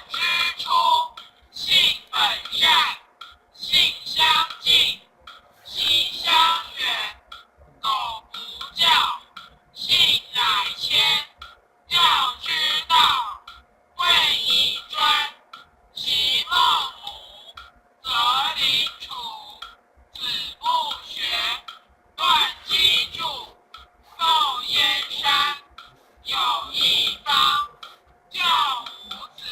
之初，性本善，性相近，习相远。苟不教，性乃迁。教之道，贵以专。其孟母，择邻处，子不学，断机杼，窦燕山。有一方，教五子，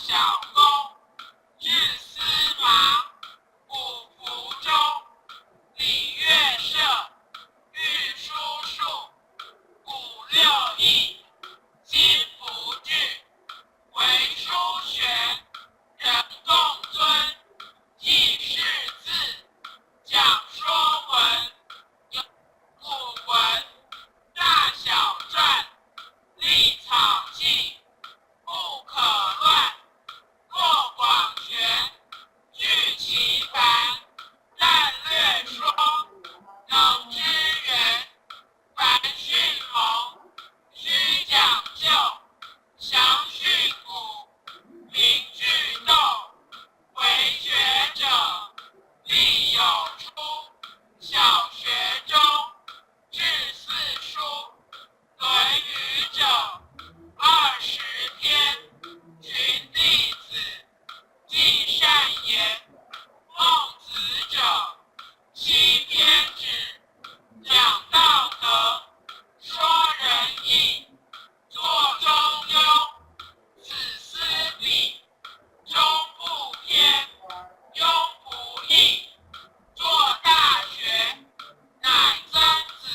小公，至司马，五福州。礼乐射，御书数，五六艺，今不惧。为书选，人共尊。记事字，讲说文。有古文，大小篆，立草记，不可乱。过广玄，具其繁。但略说，能知源。凡训蒙，须讲究。详训古，明句读。为学者，必有初。小学中，至四书。论语者，20篇。群弟子，记善言。孟子者，7篇止。讲道德，说仁义，作中庸。子思笔，中不偏，庸不义。作大学，乃曾子。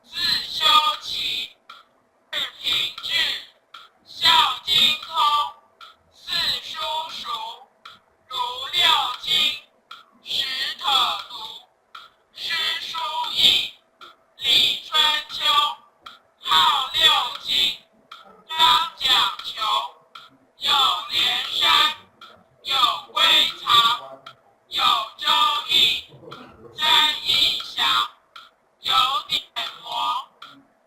自修齐，日平治。孝经空，四书熟。如六经，实可读。诗书易，礼春秋。号六经，当讲求。有连山，有归藏，有周易，曾益详。有典谟，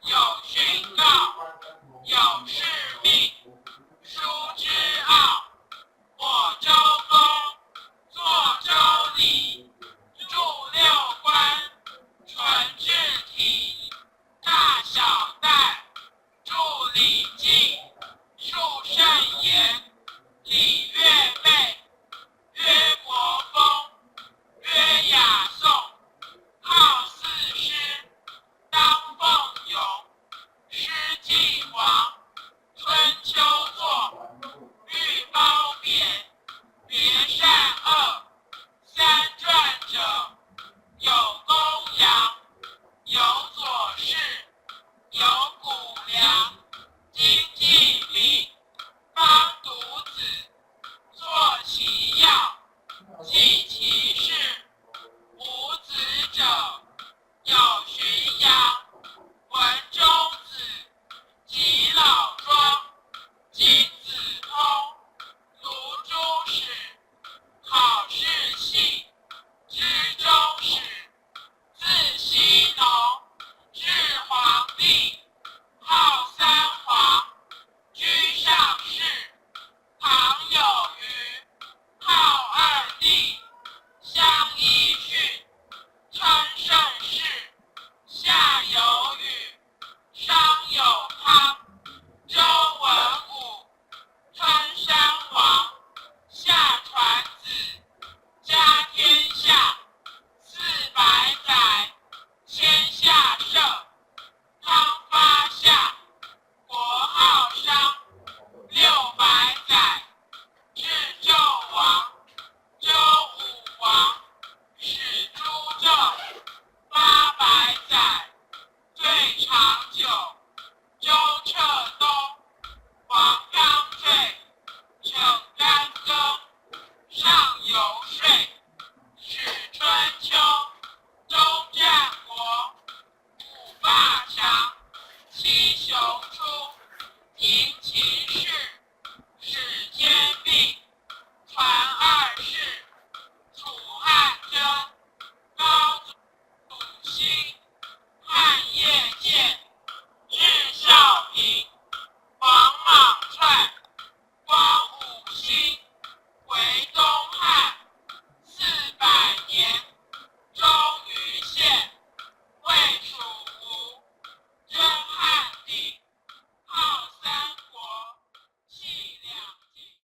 有训诰，有誓命。书之奥，